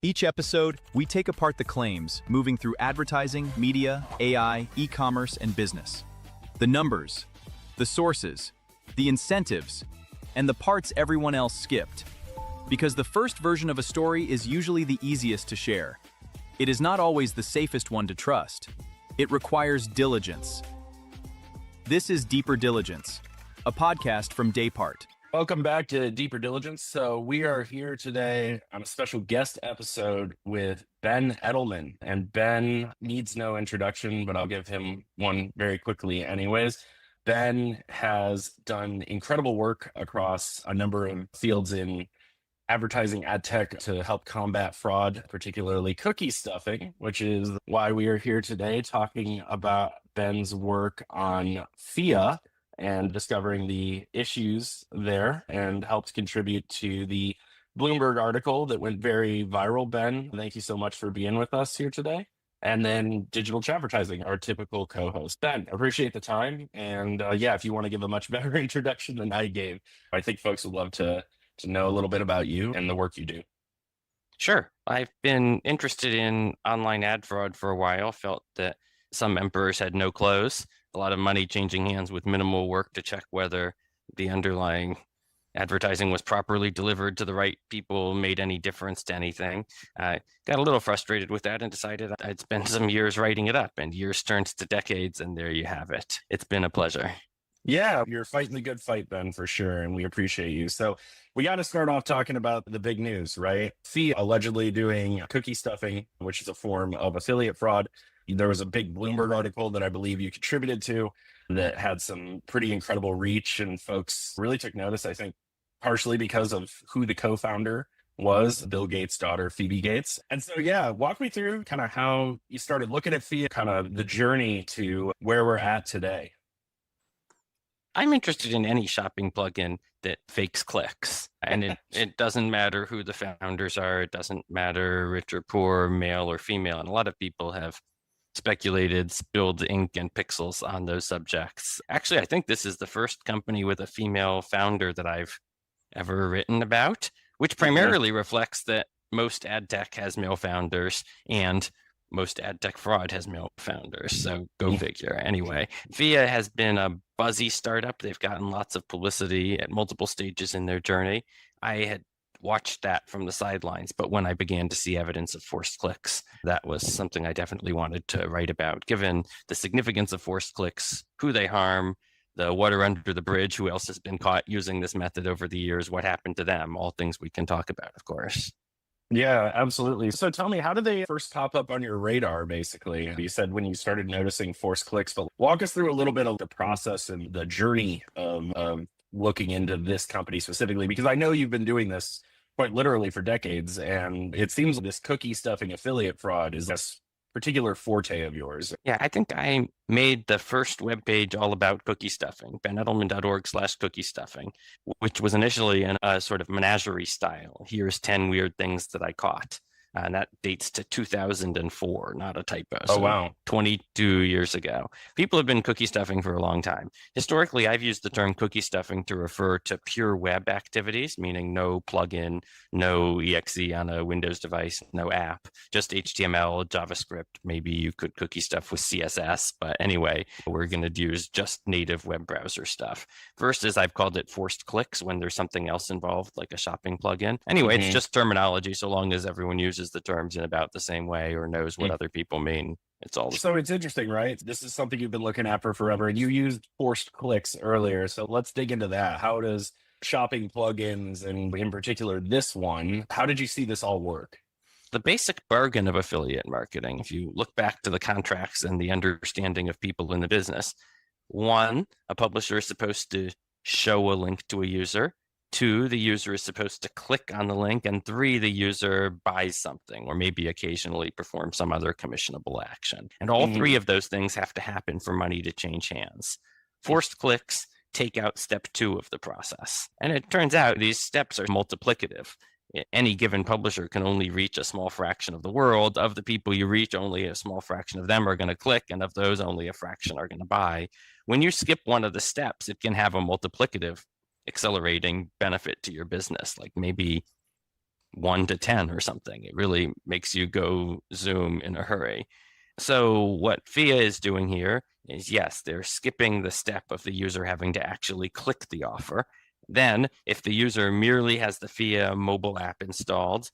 Each episode, we take apart the claims, moving through advertising, media, AI, e-commerce, and business. The numbers, the sources, the incentives, and the parts everyone else skipped. Because the first version of a story is usually the easiest to share. It is not always the safest one to trust. It requires diligence. This is Deeper Diligence, a podcast from Daypart. Welcome back to Deeper Diligence. So we are here today on a special guest episode with Ben Edelman. And Ben needs no introduction, but I'll give him one very quickly anyways. Ben has done incredible work across a number of fields in advertising ad tech to help combat fraud, particularly cookie stuffing, which is why we are here today talking about Ben's work on Phia and discovering the issues there, and helped contribute to the Bloomberg article that went very viral. Ben, thank you so much for being with us here today. And then Digital Advertising, our typical co-host. Ben, appreciate the time. And if you want to give a much better introduction than I gave, I think folks would love to know a little bit about you and the work you do. Sure. I've been interested in online ad fraud for a while, felt that some emperors had no clothes, a lot of money changing hands with minimal work to check whether the underlying advertising was properly delivered to the right people, made any difference to anything. I got a little frustrated with that and decided I'd spend some years writing it up, and years turns to decades, and there you have it. It's been a pleasure. Yeah, you're fighting the good fight, Ben, for sure, and we appreciate you. So we got to start off talking about the big news, right? Phia allegedly doing cookie stuffing, which is a form of affiliate fraud. There was a big Bloomberg article that I believe you contributed to that had some pretty incredible reach, and folks really took notice, I think, partially because of who the co-founder was, Bill Gates' daughter, Phoebe Gates. And so, walk me through kind of how you started looking at Phia, kind of the journey to where we're at today. I'm interested in any shopping plugin that fakes clicks. And it doesn't matter who the founders are. It doesn't matter rich or poor, male or female. And a lot of people have speculated, spilled ink and pixels on those subjects. Actually, I think this is the first company with a female founder that I've ever written about, which primarily reflects that most ad tech has male founders and most ad tech fraud has male founders. So go figure. Anyway, Phia has been a buzzy startup. They've gotten lots of publicity at multiple stages in their journey. I had watched that from the sidelines, but when I began to see evidence of forced clicks, that was something I definitely wanted to write about, given the significance of forced clicks, who they harm, the water under the bridge, who else has been caught using this method over the years, what happened to them, all things we can talk about, of course. Yeah, absolutely. So tell me, how did they first pop up on your radar, basically? You said when you started noticing forced clicks, but walk us through a little bit of the process and the journey of looking into this company specifically, because I know you've been doing this quite literally for decades, and it seems this cookie stuffing affiliate fraud is this particular forte of yours. Yeah, I think I made the first webpage all about cookie stuffing, benedelman.org/cookie stuffing, which was initially in a sort of menagerie style. Here's 10 weird things that I caught. And that dates to 2004, not a typo. Oh, wow. 22 years ago. People have been cookie stuffing for a long time. Historically, I've used the term cookie stuffing to refer to pure web activities, meaning no plugin, no exe on a Windows device, no app, just HTML, JavaScript. Maybe you could cookie stuff with CSS, but anyway, we're going to use just native web browser stuff. Versus, I've called it forced clicks when there's something else involved, like a shopping plugin. Anyway, it's just terminology, so long as everyone uses the terms in about the same way or knows what other people mean. It's all. So it's interesting, right? This is something you've been looking at for forever, and you used forced clicks earlier. So let's dig into that. How does shopping plugins, and in particular this one, how did you see this all work? The basic bargain of affiliate marketing, if you look back to the contracts and the understanding of people in the business, 1, a publisher is supposed to show a link to a user. 2, the user is supposed to click on the link. And 3, the user buys something or maybe occasionally performs some other commissionable action. And all 3 of those things have to happen for money to change hands. Forced clicks take out step 2 of the process. And it turns out these steps are multiplicative. Any given publisher can only reach a small fraction of the world. Of the people you reach, only a small fraction of them are going to click, and of those, only a fraction are going to buy. When you skip one of the steps, it can have a multiplicative accelerating benefit to your business. Like maybe 1 to 10 or something. It really makes you go zoom in a hurry. So what Phia is doing here is, yes, they're skipping the step of the user having to actually click the offer. Then if the user merely has the Phia mobile app installed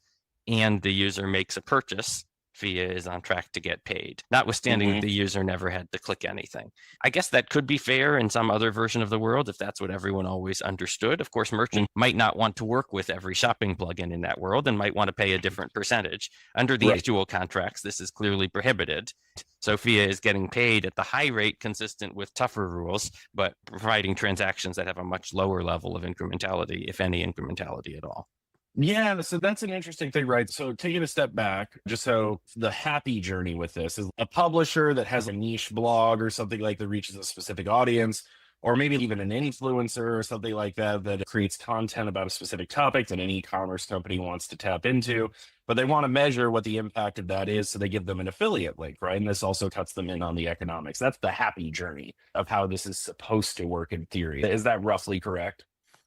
and the user makes a purchase, Phia is on track to get paid, notwithstanding that the user never had to click anything. I guess that could be fair in some other version of the world if that's what everyone always understood. Of course, merchants might not want to work with every shopping plugin in that world and might want to pay a different percentage. Under the actual contracts, this is clearly prohibited. So Phia is getting paid at the high rate consistent with tougher rules, but providing transactions that have a much lower level of incrementality, if any incrementality at all. Yeah, so that's an interesting thing, right? So taking a step back, just so the happy journey with this is a publisher that has a niche blog or something like that reaches a specific audience, or maybe even an influencer or something like that that creates content about a specific topic that an e-commerce company wants to tap into, but they want to measure what the impact of that is, so they give them an affiliate link, right? And this also cuts them in on the economics. That's the happy journey of how this is supposed to work in theory. Is that roughly correct?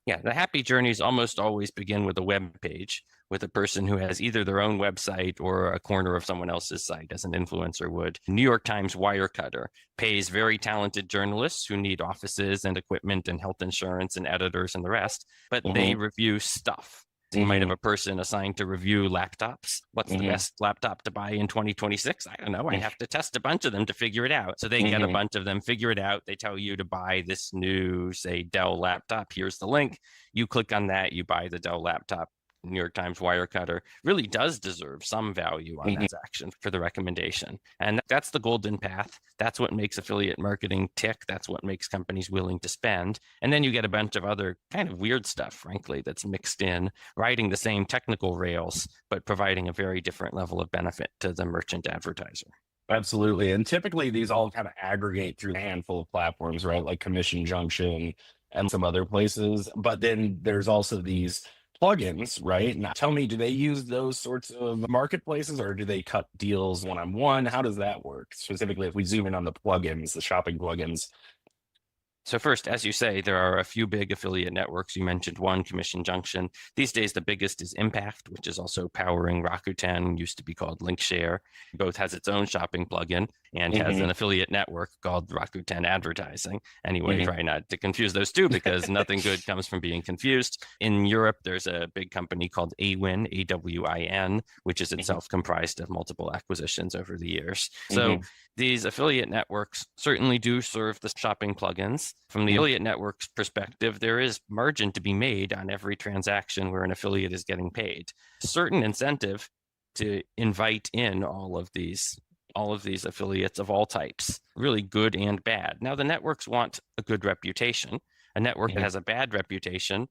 Yeah, the happy journeys almost always begin with a web page, with a person who has either their own website or a corner of someone else's site, as an influencer would. New York Times Wirecutter pays very talented journalists who need offices and equipment and health insurance and editors and the rest, but they review stuff. You might have a person assigned to review laptops. What's the best laptop to buy in 2026? I don't know. I have to test a bunch of them to figure it out. So they get a bunch of them, figure it out. They tell you to buy this new, say, Dell laptop. Here's the link. You click on that. You buy the Dell laptop. New York Times Wirecutter really does deserve some value on that action for the recommendation. And that's the golden path. That's what makes affiliate marketing tick. That's what makes companies willing to spend. And then you get a bunch of other kind of weird stuff, frankly, that's mixed in, riding the same technical rails, but providing a very different level of benefit to the merchant advertiser. Absolutely. And typically these all kind of aggregate through a handful of platforms, right? Like Commission Junction and some other places. But then there's also these plugins, right? Now tell me, do they use those sorts of marketplaces, or do they cut deals one-on-one? How does that work? Specifically, if we zoom in on the plugins, the shopping plugins. So first, as you say, there are a few big affiliate networks. You mentioned one, Commission Junction. These days, the biggest is Impact, which is also powering Rakuten, used to be called Linkshare. Both has its own shopping plugin and has an affiliate network called Rakuten Advertising. Anyway, try not to confuse those two because nothing good comes from being confused. In Europe, there's a big company called Awin, A-W-I-N, which is itself comprised of multiple acquisitions over the years. So these affiliate networks certainly do serve the shopping plugins. From the affiliate network's perspective, there is margin to be made on every transaction where an affiliate is getting paid. Certain incentive to invite in all of these affiliates of all types, really good and bad. Now, the networks want a good reputation. A network that has a bad reputation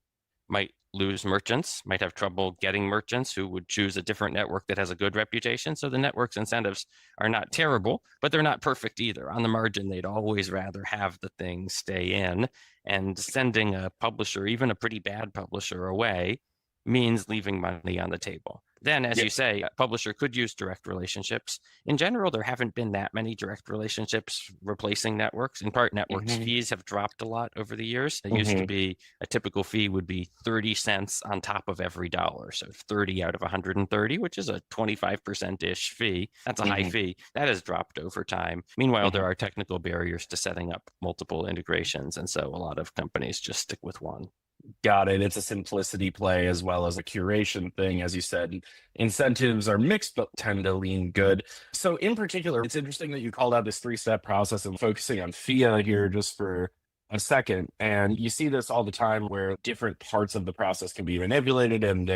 might lose merchants, might have trouble getting merchants who would choose a different network that has a good reputation. So the network's incentives are not terrible, but they're not perfect either. On the margin, they'd always rather have the thing stay in, and sending a publisher, even a pretty bad publisher, away means leaving money on the table. Then, as you say, a publisher could use direct relationships. In general, there haven't been that many direct relationships replacing networks. In part, networks' fees have dropped a lot over the years. It used to be a typical fee would be 30 cents on top of every dollar. So 30 out of 130, which is a 25%-ish fee. That's a high fee. That has dropped over time. Meanwhile, there are technical barriers to setting up multiple integrations. And so a lot of companies just stick with one. Got it. It's a simplicity play as well as a curation thing. As you said, incentives are mixed, but tend to lean good. So in particular, it's interesting that you called out this three-step process and focusing on Phia here just for a second. And you see this all the time where different parts of the process can be manipulated and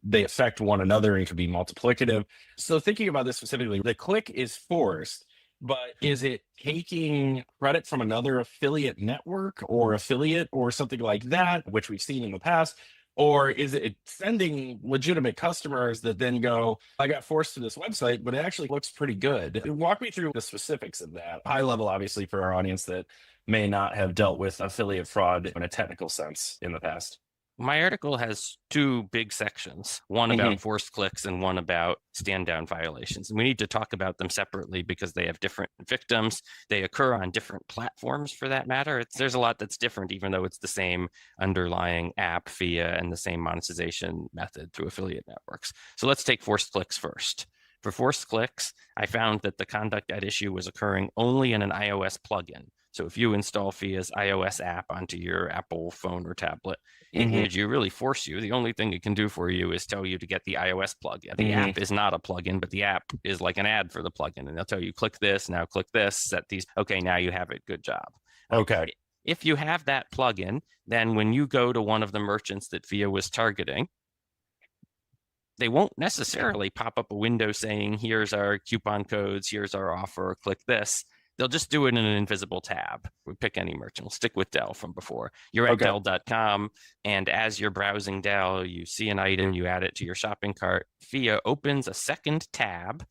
they affect one another and can be multiplicative. So thinking about this specifically, the click is forced, but is it taking credit from another affiliate network or affiliate or something like that, which we've seen in the past? Or is it sending legitimate customers that then go, I got forced to this website, but it actually looks pretty good? Walk me through the specifics of that. High level, obviously, for our audience that may not have dealt with affiliate fraud in a technical sense in the past. My article has two big sections, one about forced clicks and one about stand down violations. And we need to talk about them separately because they have different victims. They occur on different platforms for that matter. There's a lot that's different, even though it's the same underlying app, Phia, and the same monetization method through affiliate networks. So let's take forced clicks first. For forced clicks, I found that the conduct at issue was occurring only in an iOS plugin. So if you install Phia's iOS app onto your Apple phone or tablet, it really force you. The only thing it can do for you is tell you to get the iOS plugin. The app is not a plugin, but the app is like an ad for the plugin. And they'll tell you, click this, now click this, set these. Okay, now you have it. Good job. Okay. If you have that plugin, then when you go to one of the merchants that Phia was targeting, they won't necessarily pop up a window saying, here's our coupon codes, here's our offer, click this. They'll just do it in an invisible tab. We pick any merchant. We'll stick with Dell from before. You're at Dell.com, and as you're browsing Dell, you see an item, you add it to your shopping cart. Phia opens a second tab,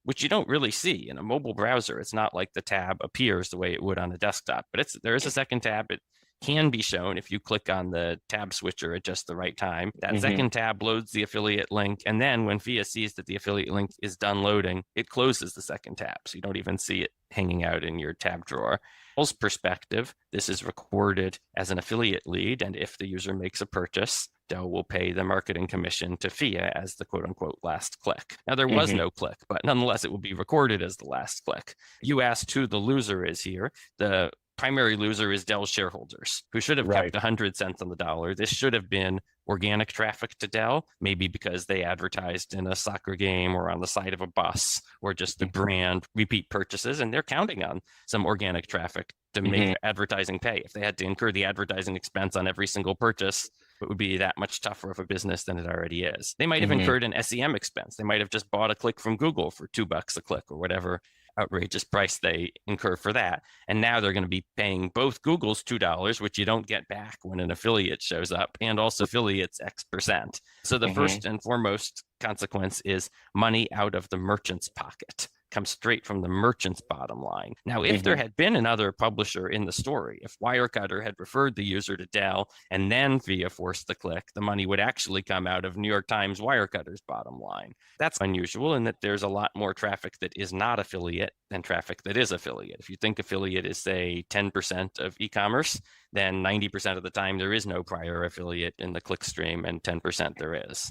which you don't really see in a mobile browser. It's not like the tab appears the way it would on a desktop, but there is a second tab. It can be shown if you click on the tab switcher at just the right time. That second tab loads the affiliate link, and then when Phia sees that the affiliate link is done loading, it closes the second tab, so you don't even see it hanging out in your tab drawer. From Dell's perspective, this is recorded as an affiliate lead, and if the user makes a purchase, Dell will pay the marketing commission to Phia as the quote-unquote last click. Now, there was no click, but nonetheless, it will be recorded as the last click. You asked who the loser is here. The primary loser is Dell shareholders, who should have kept 100 cents on the dollar. This should have been organic traffic to Dell, maybe because they advertised in a soccer game or on the side of a bus, or just the brand repeat purchases, and they're counting on some organic traffic to make advertising pay. If they had to incur the advertising expense on every single purchase, it would be that much tougher of a business than it already is. They might have incurred an SEM expense. They might have just bought a click from Google for $2 a click or whatever outrageous price they incur for that. And now they're going to be paying both Google's $2, which you don't get back when an affiliate shows up, and also affiliates X%. So the first and foremost consequence is money out of the merchant's pocket. Comes straight from the merchant's bottom line. Now, if there had been another publisher in the story, if Wirecutter had referred the user to Dell and then Phia forced the click, the money would actually come out of New York Times Wirecutter's bottom line. That's unusual in that there's a lot more traffic that is not affiliate than traffic that is affiliate. If you think affiliate is, say, 10% of e-commerce, then 90% of the time there is no prior affiliate in the click stream, and 10% there is.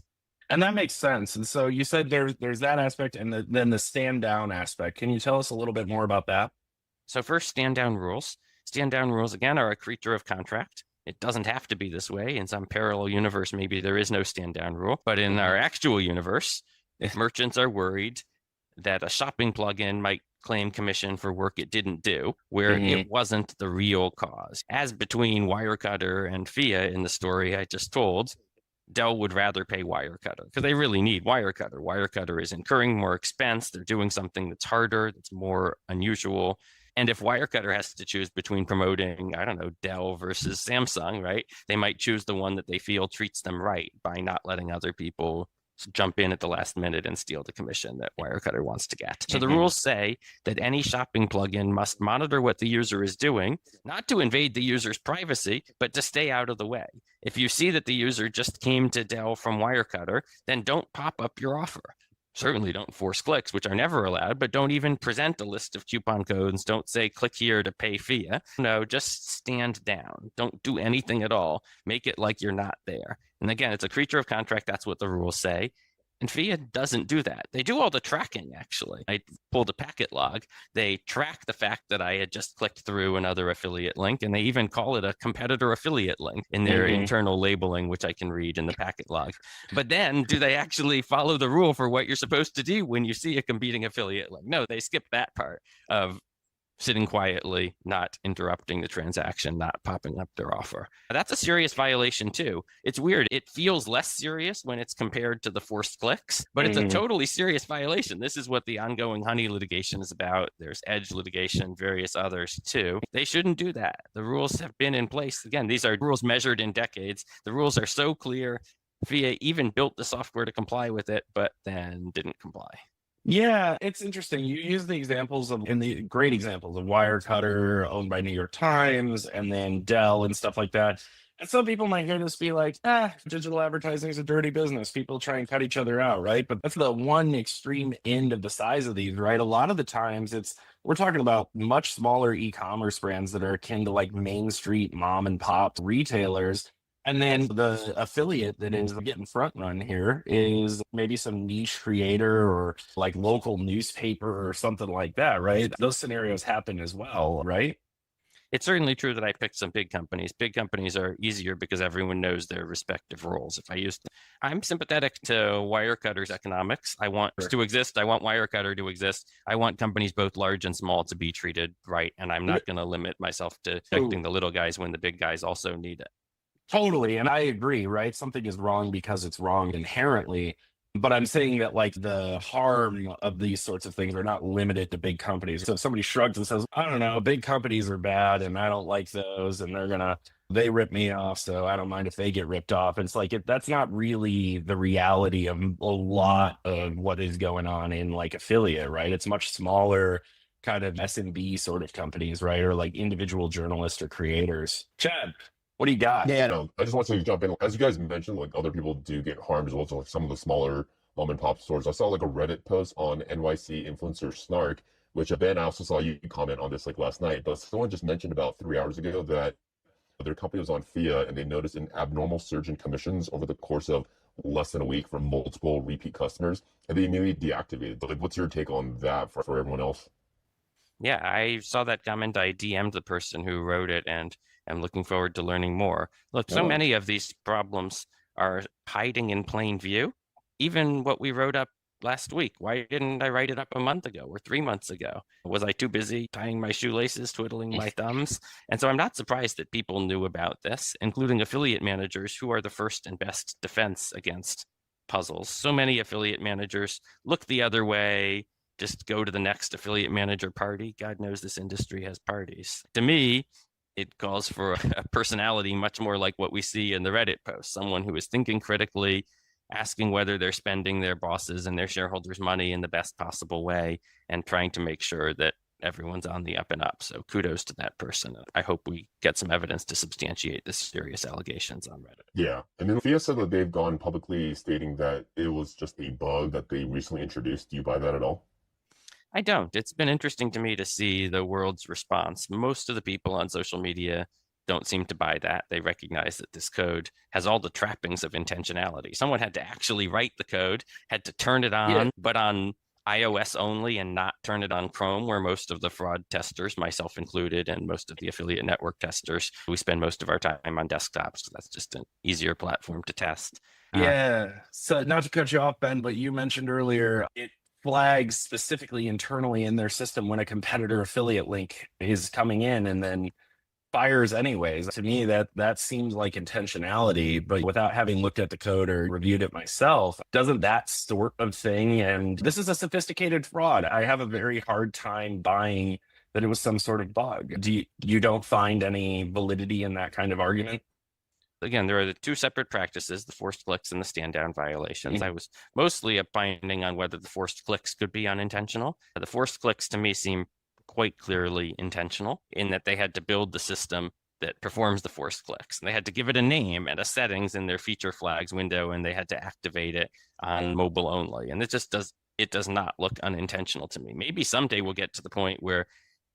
And that makes sense. And so you said there's that aspect, and then the stand down aspect. Can you tell us a little bit more about that? So first, stand down rules. Stand down rules, again, are a creature of contract. It doesn't have to be this way. In some parallel universe, maybe there is no stand down rule. But in our actual universe, if merchants are worried that a shopping plugin might claim commission for work it didn't do, where it wasn't the real cause. As between Wirecutter and Phia in the story I just told, Dell would rather pay Wirecutter because they really need Wirecutter. Wirecutter is incurring more expense. They're doing something that's harder, that's more unusual. And if Wirecutter has to choose between promoting, I don't know, Dell versus Samsung, right? They might choose the one that they feel treats them right by not letting other people jump in at the last minute and steal the commission that Wirecutter wants to get. So the rules say that any shopping plugin must monitor what the user is doing, not to invade the user's privacy, but to stay out of the way. If you see that the user just came to Dell from Wirecutter, then don't pop up your offer. Certainly don't force clicks, which are never allowed, but don't even present a list of coupon codes. Don't say, click here to pay Phia. No, just stand down. Don't do anything at all. Make it like you're not there. And again, it's a creature of contract. That's what the rules say. And Phia doesn't do that. They do all the tracking, actually. I pulled a packet log. They track the fact that I had just clicked through another affiliate link, and they even call it a competitor affiliate link in their internal labeling, which I can read in the packet log. But then do they actually follow the rule for what you're supposed to do when you see a competing affiliate link? No, they skip that part of sitting quietly, not interrupting the transaction, not popping up their offer. That's a serious violation too. It's weird. It feels less serious when it's compared to the forced clicks, but it's a totally serious violation. This is what the ongoing Honey litigation is about. There's Edge litigation, various others too. They shouldn't do that. The rules have been in place. Again, these are rules measured in decades. The rules are so clear. Phia even built the software to comply with it, but then didn't comply. Yeah, it's interesting. You use the examples of, and the great examples of Wirecutter owned by New York Times and then Dell and stuff like that. And some people might hear this be like, digital advertising is a dirty business. People try and cut each other out, right? But that's the one extreme end of the size of these, right? A lot of the times we're talking about much smaller e-commerce brands that are akin to like Main Street mom and pop retailers. And then the affiliate that is getting front run here is maybe some niche creator or like local newspaper or something like that, right? Those scenarios happen as well, right? It's certainly true that I picked some big companies. Big companies are easier because everyone knows their respective roles. I'm sympathetic to Wirecutter's economics. I want to exist. I want Wirecutter to exist. I want companies both large and small to be treated right. And I'm not going to limit myself to protecting the little guys when the big guys also need it. Totally. And I agree, right? Something is wrong because it's wrong inherently. But I'm saying that like the harm of these sorts of things are not limited to big companies. So if somebody shrugs and says, I don't know, big companies are bad and I don't like those and they rip me off. So I don't mind if they get ripped off. It's like, that's not really the reality of a lot of what is going on in like affiliate, right? It's much smaller kind of SMB sort of companies, right? Or like individual journalists or creators. Chad, what do you got? Yeah, no, I just want to jump in. As you guys mentioned, like other people do get harmed as well. So like some of the smaller mom and pop stores. I saw like a Reddit post on NYC influencer Snark, which Ben, I also saw you comment on this like last night. But someone just mentioned about 3 hours ago that their company was on Phia and they noticed an abnormal surge in commissions over the course of less than a week from multiple repeat customers, and they immediately deactivated. But like, what's your take on that for everyone else? Yeah, I saw that comment. I DM'd the person who wrote it and am looking forward to learning more. Look, so many of these problems are hiding in plain view. Even what we wrote up last week, why didn't I write it up a month ago or 3 months ago? Was I too busy tying my shoelaces, twiddling my thumbs? And so I'm not surprised that people knew about this, including affiliate managers who are the first and best defense against puzzles. So many affiliate managers look the other way, just go to the next affiliate manager party. God knows this industry has parties. To me, it calls for a personality much more like what we see in the Reddit post, someone who is thinking critically, asking whether they're spending their bosses and their shareholders' money in the best possible way, and trying to make sure that everyone's on the up and up. So kudos to that person. I hope we get some evidence to substantiate the serious allegations on Reddit. Yeah, and then Phia said that they've gone publicly stating that it was just a bug that they recently introduced. Do you buy that at all? I don't. It's been interesting to me to see the world's response. Most of the people on social media don't seem to buy that. They recognize that this code has all the trappings of intentionality. Someone had to actually write the code, had to turn it on, but on iOS only and not turn it on Chrome, where most of the fraud testers, myself included, and most of the affiliate network testers, we spend most of our time on desktops. So that's just an easier platform to test. Yeah. So not to cut you off, Ben, but you mentioned earlier it flags specifically internally in their system when a competitor affiliate link is coming in and then fires anyways. To me, that seems like intentionality, but without having looked at the code or reviewed it myself, doesn't that sort of thing? And this is a sophisticated fraud. I have a very hard time buying that it was some sort of bug. You don't find any validity in that kind of argument? Again, there are the two separate practices, the forced clicks and the stand down violations. I was mostly opining on whether the forced clicks could be unintentional. The forced clicks to me seem quite clearly intentional in that they had to build the system that performs the forced clicks. And they had to give it a name and a settings in their feature flags window, and they had to activate it on mobile only. And it does not look unintentional to me. Maybe someday we'll get to the point where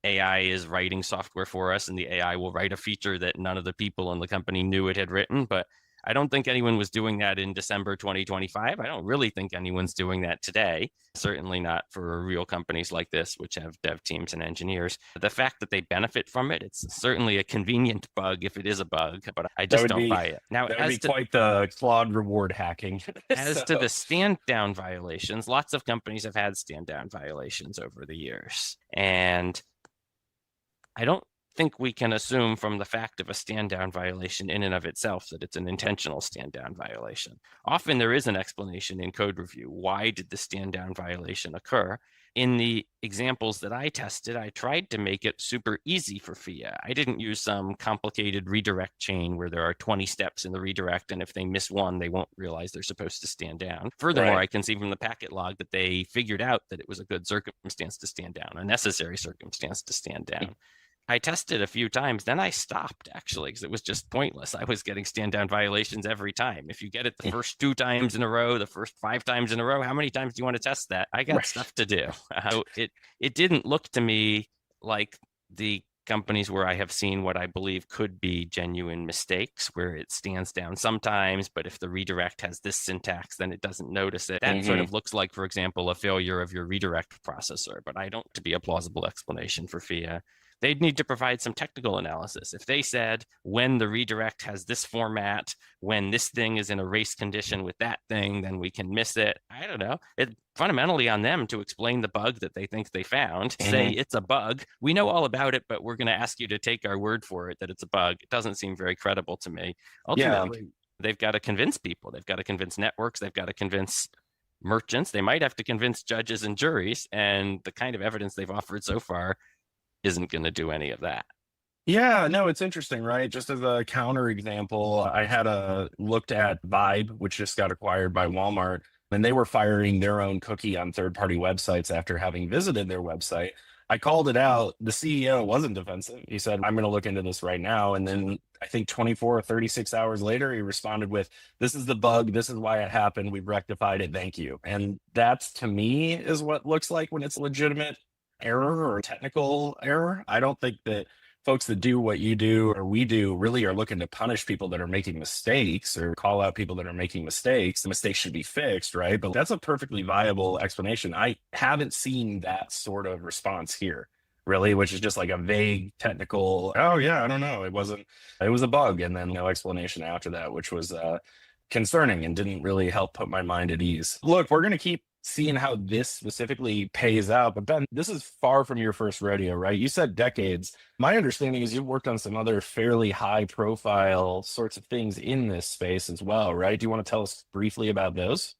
AI is writing software for us and the AI will write a feature that none of the people in the company knew it had written. But I don't think anyone was doing that in December 2025. I don't really think anyone's doing that today. Certainly not for real companies like this, which have dev teams and engineers. The fact that they benefit from it, it's certainly a convenient bug if it is a bug, but I just don't buy it. Now, that would be quite the Claude reward hacking. As to the stand down violations, lots of companies have had stand down violations over the years. And I don't think we can assume from the fact of a stand down violation in and of itself that it's an intentional stand down violation. Often there is an explanation in code review. Why did the stand down violation occur? In the examples that I tested, I tried to make it super easy for Phia. I didn't use some complicated redirect chain where there are 20 steps in the redirect, and if they miss one, they won't realize they're supposed to stand down. Furthermore, I can see from the packet log that they figured out that it was a good circumstance to stand down, a necessary circumstance to stand down. I tested a few times, then I stopped actually because it was just pointless. I was getting stand down violations every time. If you get it the first 2 times in a row, the first 5 times in a row, how many times do you want to test that? I got Right. stuff to do. So it didn't look to me like the companies where I have seen what I believe could be genuine mistakes, where it stands down sometimes, but if the redirect has this syntax, then it doesn't notice it. That sort of looks like, for example, a failure of your redirect processor, but I don't to be a plausible explanation for Phia. They'd need to provide some technical analysis. If they said when the redirect has this format, when this thing is in a race condition with that thing, then we can miss it. I don't know. It's fundamentally on them to explain the bug that they think they found, say it's a bug. We know all about it, but we're going to ask you to take our word for it that it's a bug. It doesn't seem very credible to me. Ultimately, they've got to convince people. They've got to convince networks. They've got to convince merchants. They might have to convince judges and juries. And the kind of evidence they've offered so far isn't going to do any of that. Yeah, no, it's interesting, right? Just as a counter example, I had looked at Vibe, which just got acquired by Walmart, and they were firing their own cookie on third-party websites after having visited their website. I called it out. The CEO wasn't defensive. He said, I'm going to look into this right now. And then I think 24 or 36 hours later, he responded with, this is the bug. This is why it happened. We've rectified it. Thank you. And that's, to me, is what looks like when it's legitimate error or technical error. I don't think that folks that do what you do or we do really are looking to punish people that are making mistakes or call out people that are making mistakes. The mistakes should be fixed, right? But that's a perfectly viable explanation. I haven't seen that sort of response here, really, which is just like a vague technical, oh yeah, I don't know. It was a bug. And then no explanation after that, which was concerning and didn't really help put my mind at ease. Look, we're going to keep seeing how this specifically pays out. But Ben, this is far from your first rodeo, right? You said decades. My understanding is you've worked on some other fairly high profile sorts of things in this space as well, right? Do you want to tell us briefly about those?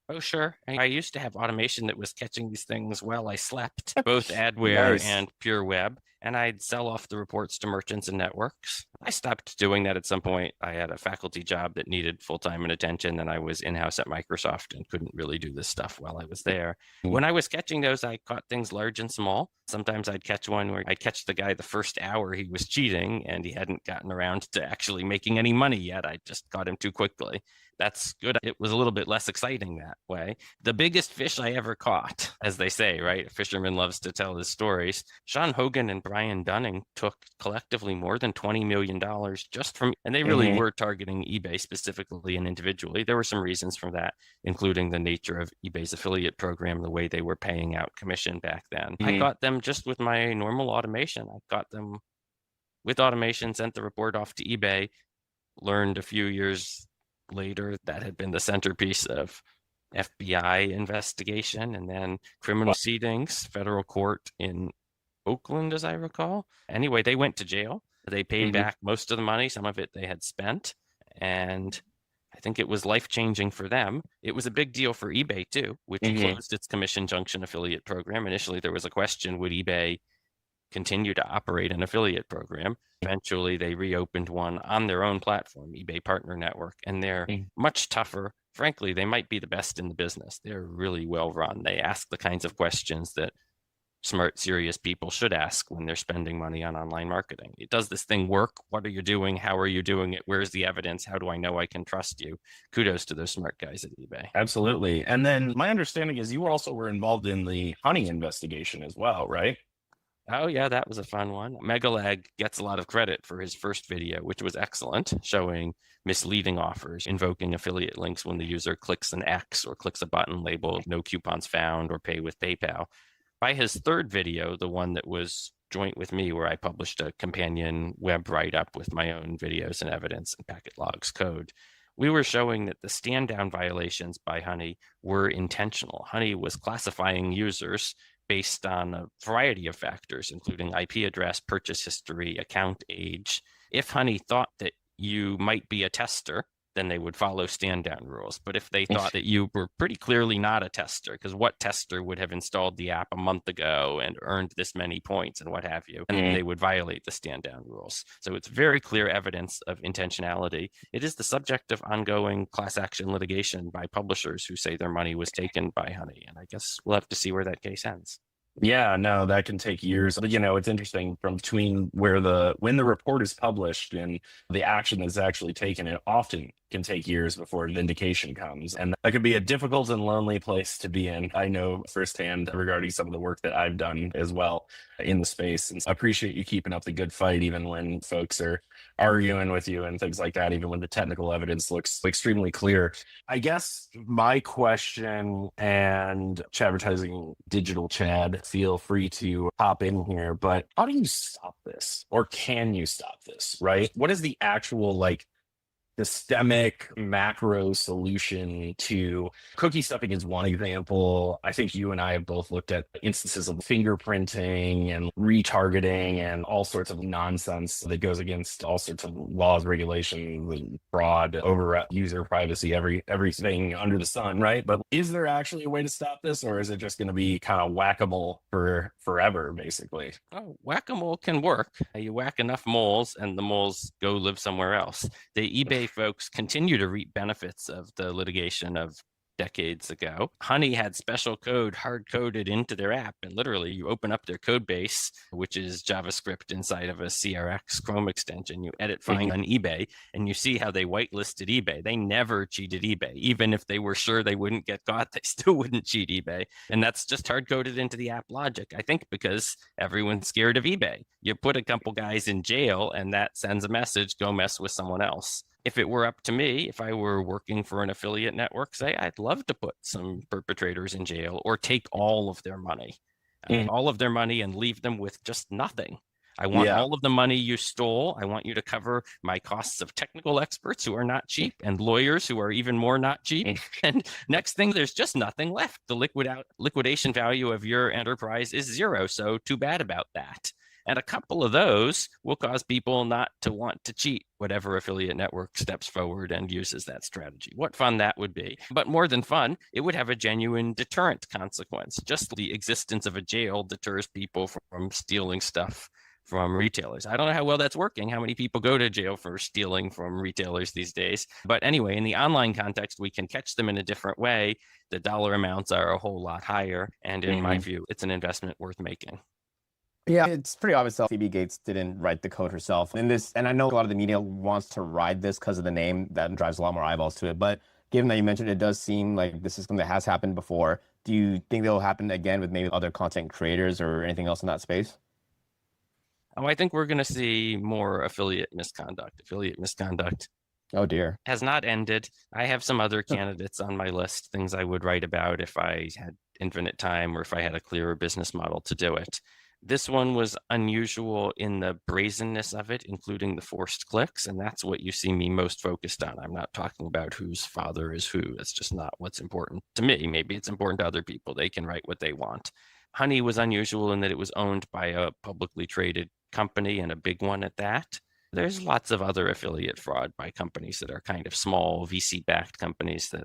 Oh, sure. I used to have automation that was catching these things while I slept, both adware Nice. and pure web, and I'd sell off the reports to merchants and networks. I stopped doing that at some point. I had a faculty job that needed full-time and attention, and I was in-house at Microsoft and couldn't really do this stuff while I was there. When I was catching those, I caught things large and small. Sometimes I'd catch one where I'd catch the guy the first hour he was cheating and he hadn't gotten around to actually making any money yet. I just caught him too quickly. That's good. It was a little bit less exciting that way. The biggest fish I ever caught, as they say, right? A fisherman loves to tell his stories. Sean Hogan and Brian Dunning took collectively more than $20 million just from, and they really were targeting eBay specifically and individually. There were some reasons for that, including the nature of eBay's affiliate program, the way they were paying out commission back then. I got them just with my normal automation. I got them with automation, sent the report off to eBay, learned a few years later that had been the centerpiece of FBI investigation and then criminal proceedings, federal court in Oakland, as I recall. Anyway, they went to jail. They paid back most of the money. Some of it they had spent. And I think it was life-changing for them. It was a big deal for eBay too, which closed its commission junction affiliate program. Initially, there was a question, would eBay continue to operate an affiliate program? Eventually, they reopened one on their own platform, eBay Partner Network, and they're much tougher. Frankly, they might be the best in the business. They're really well run. They ask the kinds of questions that smart, serious people should ask when they're spending money on online marketing. Does this thing work? What are you doing? How are you doing it? Where's the evidence? How do I know I can trust you? Kudos to those smart guys at eBay. Absolutely. And then my understanding is you also were involved in the Honey investigation as well, right? Oh, yeah, that was a fun one. Megalag gets a lot of credit for his first video, which was excellent, showing misleading offers, invoking affiliate links when the user clicks an X or clicks a button labeled no coupons found or pay with PayPal. By his third video, the one that was joint with me, where I published a companion web write-up with my own videos and evidence and packet logs code, we were showing that the stand-down violations by Honey were intentional. Honey was classifying users based on a variety of factors, including IP address, purchase history, account age. If Honey thought that you might be a tester, then they would follow stand down rules. But if they thought that you were pretty clearly not a tester, because what tester would have installed the app a month ago and earned this many points and what have you, and they would violate the stand down rules. So it's very clear evidence of intentionality. It is the subject of ongoing class action litigation by publishers who say their money was taken by Honey. And I guess we'll have to see where that case ends. Yeah, no, that can take years. But, it's interesting from between when the report is published and the action is actually taken, it often can take years before vindication comes. And that could be a difficult and lonely place to be in. I know firsthand regarding some of the work that I've done as well in the space. And I appreciate you keeping up the good fight, even when folks are arguing with you and things like that, even when the technical evidence looks extremely clear. I guess my question, and advertising digital Chad, feel free to hop in here, but how do you stop this? Or can you stop this, right? What is the actual systemic macro solution to cookie stuffing is one example. I think you and I have both looked at instances of fingerprinting and retargeting and all sorts of nonsense that goes against all sorts of laws, regulations, and fraud, over user privacy, everything under the sun, right? But is there actually a way to stop this, or is it just going to be kind of whack-a-mole for forever, basically? Oh, whack-a-mole can work. You whack enough moles and the moles go live somewhere else. The eBay folks continue to reap benefits of the litigation of decades ago. Honey had special code hard coded into their app, and literally you open up their code base, which is JavaScript inside of a CRX Chrome extension. You edit find on eBay, and you see how they whitelisted eBay. They never cheated eBay. Even if they were sure they wouldn't get caught, they still wouldn't cheat eBay. And that's just hard coded into the app logic, I think, because everyone's scared of eBay. You put a couple guys in jail, and that sends a message, go mess with someone else. If it were up to me, if I were working for an affiliate network, say, I'd love to put some perpetrators in jail or take all of their money, and leave them with just nothing. I want all of the money you stole. I want you to cover my costs of technical experts who are not cheap and lawyers who are even more not cheap. And next thing, there's just nothing left. The liquidation value of your enterprise is zero. So too bad about that. And a couple of those will cause people not to want to cheat, whatever affiliate network steps forward and uses that strategy. What fun that would be. But more than fun, it would have a genuine deterrent consequence. Just the existence of a jail deters people from stealing stuff from retailers. I don't know how well that's working, how many people go to jail for stealing from retailers these days. But anyway, in the online context, we can catch them in a different way. The dollar amounts are a whole lot higher. And in my view, it's an investment worth making. Yeah, it's pretty obvious that Phoebe Gates didn't write the code herself. And I know a lot of the media wants to ride this because of the name that drives a lot more eyeballs to it. But given that you mentioned it does seem like this is something that has happened before, do you think it'll happen again with maybe other content creators or anything else in that space? Oh, I think we're going to see more affiliate misconduct. Affiliate misconduct, oh dear, has not ended. I have some other candidates on my list, things I would write about if I had infinite time or if I had a clearer business model to do it. This one was unusual in the brazenness of it, including the forced clicks, and that's what you see me most focused on. I'm not talking about whose father is who. That's just not what's important to me. Maybe it's important to other people. They can write what they want. Honey was unusual in that it was owned by a publicly traded company, and a big one at that. There's lots of other affiliate fraud by companies that are kind of small VC-backed companies that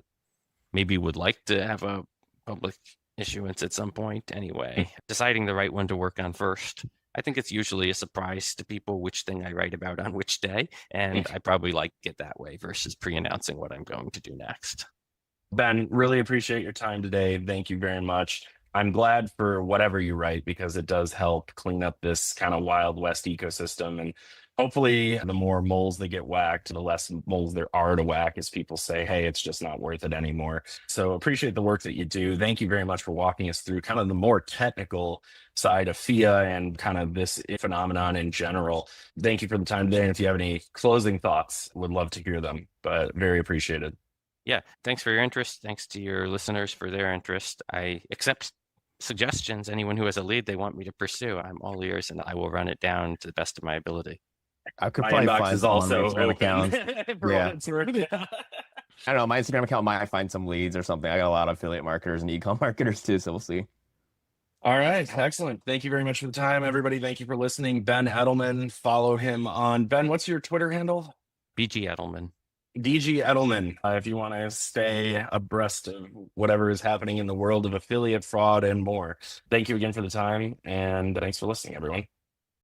maybe would like to have a public issuance at some point. Anyway, deciding the right one to work on first. I think it's usually a surprise to people which thing I write about on which day, and I probably like it that way versus pre-announcing what I'm going to do next. Ben, really appreciate your time today. Thank you very much. I'm glad for whatever you write, because it does help clean up this kind of Wild West ecosystem. And hopefully the more moles that get whacked, the less moles there are to whack, as people say, hey, it's just not worth it anymore. So appreciate the work that you do. Thank you very much for walking us through kind of the more technical side of Phia and kind of this phenomenon in general. Thank you for the time today. And if you have any closing thoughts, would love to hear them, but very appreciated. Yeah, thanks for your interest. Thanks to your listeners for their interest. I accept suggestions. Anyone who has a lead they want me to pursue, I'm all ears, and I will run it down to the best of my ability. I could My probably inbox find is some on also my Instagram account. Yeah. I don't know. My Instagram account might find some leads or something. I got a lot of affiliate marketers and e-com marketers too, so we'll see. All right, excellent. Thank you very much for the time, everybody. Thank you for listening. Ben Edelman, follow him on Ben. What's your Twitter handle? BG Edelman. DG Edelman, if you want to stay abreast of whatever is happening in the world of affiliate fraud and more. Thank you again for the time, and thanks for listening, everyone.